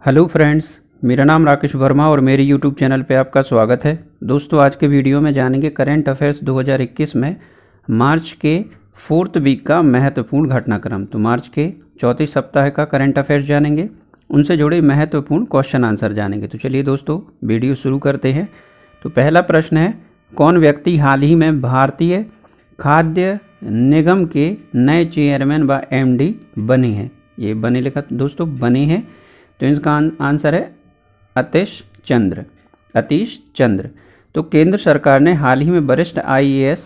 Hello friends, मेरा नाम राकेश वर्मा और मेरे यूट्यूब चैनल पे आपका स्वागत है। दोस्तों, आज के वीडियो में जानेंगे करंट अफेयर्स 2021 में मार्च के 4th वीक का महत्वपूर्ण घटनाक्रम। तो मार्च के चौथे सप्ताह का करंट अफेयर्स जानेंगे, उनसे जुड़े महत्वपूर्ण क्वेश्चन आंसर जानेंगे। तो चलिए दोस्तों, वीडियो शुरू करते हैं। तो पहला प्रश्न है, कौन व्यक्ति हाल ही में भारतीय खाद्य निगम के नए चेयरमैन व MD बने हैं? ये बने लिखा दोस्तों, बने हैं, तो इसका आंसर है अतीश चंद्र। तो केंद्र सरकार ने हाल ही में वरिष्ठ IAS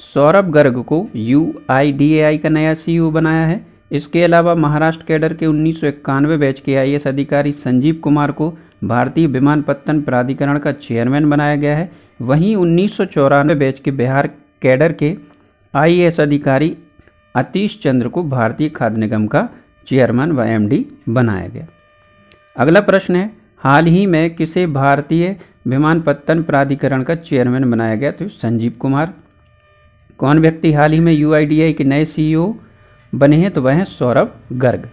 सौरभ गर्ग को UIDAI का नया CEO बनाया है। इसके अलावा महाराष्ट्र कैडर के 1991 बैच के IAS अधिकारी संजीव कुमार को भारतीय विमानपत्तन प्राधिकरण का चेयरमैन बनाया गया है। वहीं 1994 बैच के बिहार कैडर के IAS अधिकारी अतीश चंद्र को भारतीय खाद्य निगम का चेयरमैन व MD बनाया गया। अगला प्रश्न है, हाल ही में किसे भारतीय विमानपत्तन प्राधिकरण का चेयरमैन बनाया गया? तो संजीव कुमार। कौन व्यक्ति हाल ही में UIDAI के नए CEO बने हैं? तो वह हैं सौरभ गर्ग।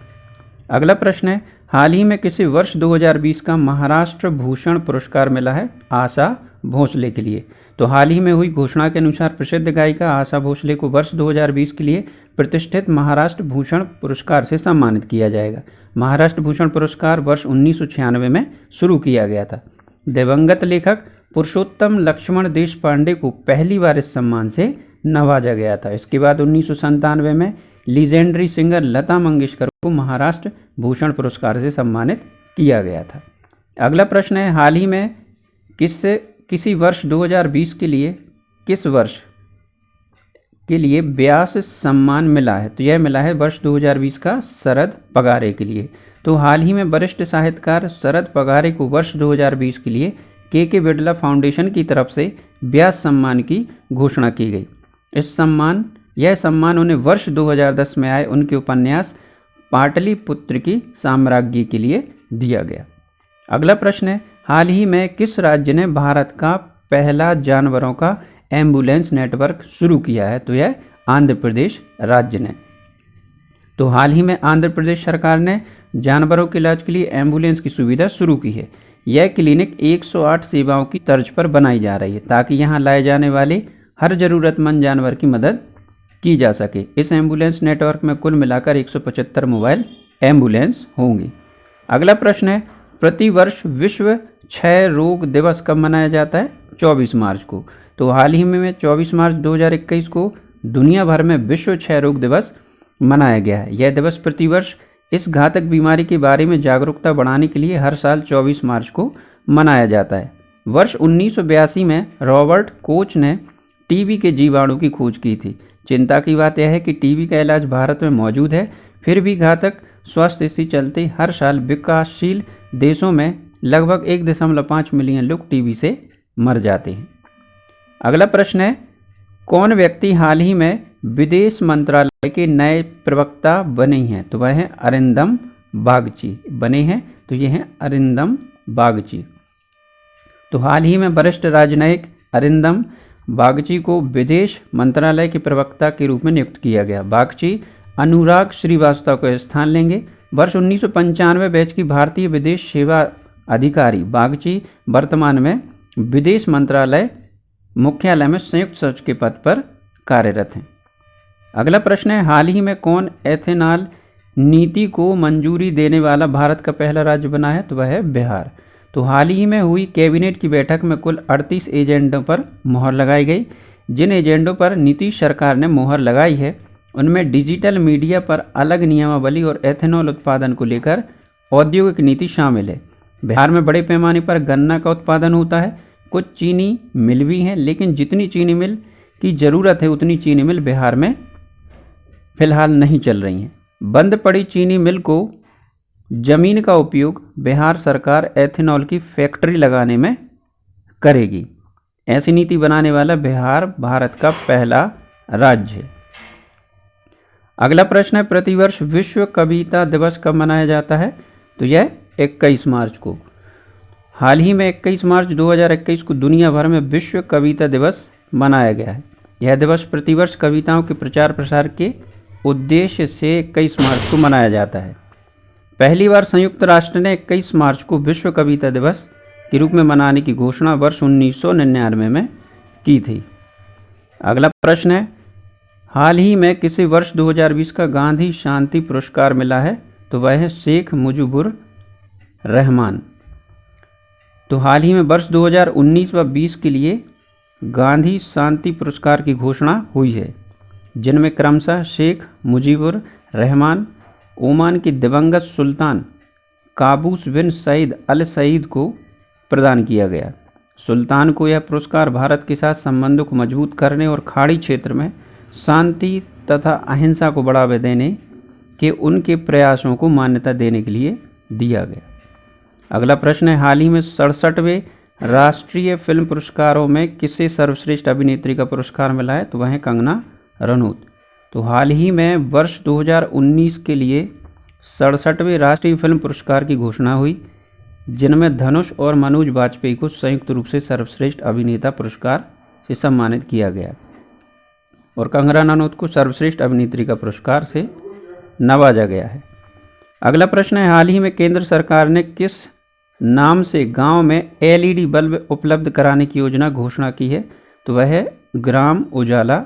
अगला प्रश्न है, हाल ही में किसे वर्ष 2020 का महाराष्ट्र भूषण पुरस्कार मिला है? आशा भोसले के लिए। तो हाल ही में हुई घोषणा के अनुसार प्रसिद्ध गायिका आशा भोसले को वर्ष 2020 के लिए प्रतिष्ठित महाराष्ट्र भूषण पुरस्कार से सम्मानित किया जाएगा। महाराष्ट्र भूषण पुरस्कार वर्ष 1996 में शुरू किया गया था। दिवंगत लेखक पुरुषोत्तम लक्ष्मण देशपांडे को पहली बार इस सम्मान से नवाजा गया था। इसके बाद 1997 में लीजेंडरी सिंगर लता मंगेशकर को महाराष्ट्र भूषण पुरस्कार से सम्मानित किया गया था। अगला प्रश्न है, हाल ही में किसी वर्ष 2020 के लिए किस वर्ष के लिए व्यास सम्मान मिला है? तो यह मिला है वर्ष 2020 का शरद पगारे के लिए। तो हाल ही में वरिष्ठ साहित्यकार शरद पगारे को वर्ष 2020 के लिए के बिड़ला फाउंडेशन की तरफ से व्यास सम्मान की घोषणा की गई। यह सम्मान उन्हें वर्ष 2010 में आए उनके उपन्यास पाटलिपुत्र की साम्राज्ञी के लिए दिया गया। अगला प्रश्न है, हाल ही में किस राज्य ने भारत का पहला जानवरों का एम्बुलेंस नेटवर्क शुरू किया है? तो यह आंध्र प्रदेश राज्य ने। तो हाल ही में आंध्र प्रदेश सरकार ने जानवरों के इलाज के लिए एम्बुलेंस की सुविधा शुरू की है। यह क्लिनिक 108 सेवाओं की तर्ज पर बनाई जा रही है ताकि यहां लाए जाने वाले हर जरूरतमंद जानवर की मदद की जा सके। इस एम्बुलेंस नेटवर्क में कुल मिलाकर 175 मोबाइल एम्बुलेंस होंगी। अगला प्रश्न है, प्रतिवर्ष विश्व क्षय रोग दिवस कब मनाया जाता है? 24 मार्च को। तो हाल ही में 24 मार्च 2021 को दुनिया भर में विश्व क्षय रोग दिवस मनाया गया है। यह दिवस प्रतिवर्ष इस घातक बीमारी के बारे में जागरूकता बढ़ाने के लिए हर साल 24 मार्च को मनाया जाता है। वर्ष 1982 में रॉबर्ट कोच ने टीबी के जीवाणु की खोज की थी। चिंता की बात यह है कि टीबी का इलाज भारत में मौजूद है, फिर भी घातक स्वास्थ्य स्थिति चलते हर साल विकासशील देशों में लगभग 1.5 मिलियन लोग टीबी से मर जाते हैं। अगला प्रश्न है, कौन व्यक्ति हाल ही में विदेश मंत्रालय के नए प्रवक्ता बने हैं? तो वह हैं अरिंदम बागची बने हैं। तो ये हैं अरिंदम बागची। तो हाल ही में वरिष्ठ राजनयिक अरिंदम बागची को विदेश मंत्रालय के प्रवक्ता के रूप में नियुक्त किया गया। बागची अनुराग श्रीवास्तव का स्थान लेंगे। वर्ष 1995 बैच की भारतीय विदेश सेवा अधिकारी बागची वर्तमान में विदेश मंत्रालय मुख्यालय में संयुक्त सचिव के पद पर कार्यरत हैं। अगला प्रश्न है, हाल ही में कौन एथेनॉल नीति को मंजूरी देने वाला भारत का पहला राज्य बना है? तो वह है बिहार। तो हाल ही में हुई कैबिनेट की बैठक में कुल 38 एजेंडों पर मोहर लगाई गई। जिन एजेंडों पर नीतीश सरकार ने मोहर लगाई है उनमें डिजिटल मीडिया पर अलग नियमावली और एथेनॉल उत्पादन को लेकर औद्योगिक नीति शामिल है। बिहार में बड़े पैमाने पर गन्ना का उत्पादन होता है। कुछ चीनी मिल भी हैं, लेकिन जितनी चीनी मिल की ज़रूरत है उतनी चीनी मिल बिहार में फिलहाल नहीं चल रही हैं। बंद पड़ी चीनी मिल को जमीन का उपयोग बिहार सरकार एथेनॉल की फैक्ट्री लगाने में करेगी। ऐसी नीति बनाने वाला बिहार भारत का पहला राज्य है। अगला प्रश्न है, प्रतिवर्ष विश्व कविता दिवस कब मनाया जाता है? तो यह 21 मार्च को। हाल ही में 21 मार्च 2021 को दुनिया भर में विश्व कविता दिवस मनाया गया है। यह दिवस प्रतिवर्ष कविताओं के प्रचार प्रसार के उद्देश्य से 21 मार्च को मनाया जाता है। पहली बार संयुक्त राष्ट्र ने 21 मार्च को विश्व कविता दिवस के रूप में मनाने की घोषणा वर्ष 1999 में की थी। अगला प्रश्न है, हाल ही में किसे वर्ष 2020 का गांधी शांति पुरस्कार मिला है? तो वह है शेख मुजीबुर रहमान। तो हाल ही में वर्ष 2019 व 20 के लिए गांधी शांति पुरस्कार की घोषणा हुई है, जिनमें क्रमशः शेख मुजीबुर रहमान, ओमान के दिवंगत सुल्तान काबूस बिन सईद अल सईद को प्रदान किया गया। सुल्तान को यह पुरस्कार भारत के साथ संबंधों को मजबूत करने और खाड़ी क्षेत्र में शांति तथा अहिंसा को बढ़ावा देने के उनके प्रयासों को मान्यता देने के लिए दिया गया। अगला प्रश्न है, हाल ही में 67वें राष्ट्रीय फिल्म पुरस्कारों में किसे सर्वश्रेष्ठ अभिनेत्री का पुरस्कार मिला है? तो वह है कंगना रनौत। तो हाल ही में वर्ष 2019 के लिए 67वें राष्ट्रीय फिल्म पुरस्कार की घोषणा हुई, जिनमें धनुष और मनोज वाजपेयी को संयुक्त रूप से सर्वश्रेष्ठ अभिनेता पुरस्कार से सम्मानित किया गया और कंगना रनौत को सर्वश्रेष्ठ अभिनेत्री का पुरस्कार से नवाजा गया है। अगला प्रश्न है, हाल ही में केंद्र सरकार ने किस नाम से गांव में LED बल्ब उपलब्ध कराने की योजना घोषणा की है? तो वह है ग्राम उजाला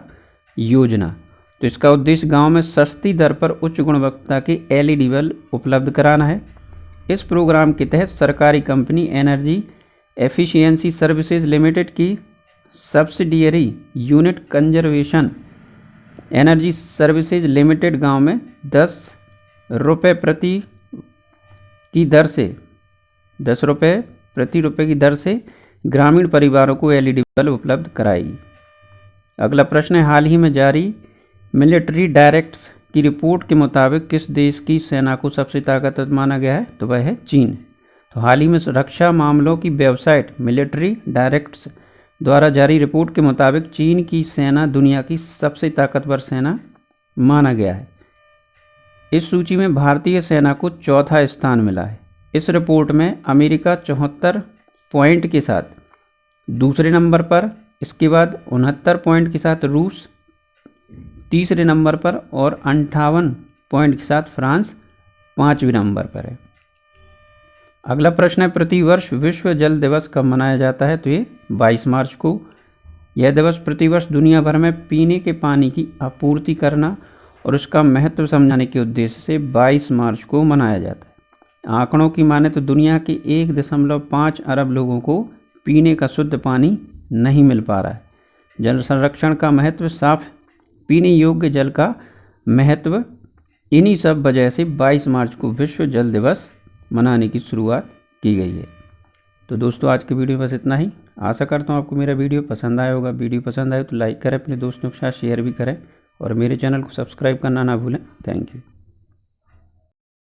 योजना। तो इसका उद्देश्य गांव में सस्ती दर पर उच्च गुणवत्ता के LED बल्ब उपलब्ध कराना है। इस प्रोग्राम के तहत सरकारी company energy efficiency services limited की subsidiary unit conservation energy services limited गांव में 10 रुपये प्रति रुपये की दर से ग्रामीण परिवारों को LED बल्ब उपलब्ध कराएगी। अगला प्रश्न है, हाल ही में जारी मिलिट्री डायरेक्ट्स की रिपोर्ट के मुताबिक किस देश की सेना को सबसे ताकतवर माना गया है? तो वह है चीन। तो हाल ही में रक्षा मामलों की वेबसाइट मिलिट्री डायरेक्ट्स द्वारा जारी रिपोर्ट के मुताबिक चीन की सेना दुनिया की सबसे ताकतवर सेना माना गया है। इस सूची में भारतीय सेना को चौथा स्थान मिला है। इस रिपोर्ट में अमेरिका 74 पॉइंट के साथ दूसरे नंबर पर, इसके बाद 69 पॉइंट के साथ रूस तीसरे नंबर पर और 58 पॉइंट के साथ फ्रांस 5वें नंबर पर है। अगला प्रश्न है, प्रतिवर्ष विश्व जल दिवस कब मनाया जाता है? तो ये 22 मार्च को। यह दिवस प्रतिवर्ष दुनिया भर में पीने के पानी की आपूर्ति करना और उसका महत्व समझाने के उद्देश्य से 22 मार्च को मनाया जाता है। आंकड़ों की माने तो दुनिया के 1.5 अरब लोगों को पीने का शुद्ध पानी नहीं मिल पा रहा है। जल संरक्षण का महत्व, साफ पीने योग्य जल का महत्व, इन्हीं सब वजह से 22 मार्च को विश्व जल दिवस मनाने की शुरुआत की गई है। तो दोस्तों, आज की वीडियो बस इतना ही। आशा करता हूँ आपको मेरा वीडियो पसंद आया होगा। वीडियो पसंद आए तो लाइक करें, अपने दोस्तों के साथ शेयर भी करें और मेरे चैनल को सब्सक्राइब करना ना भूलें। Thank you.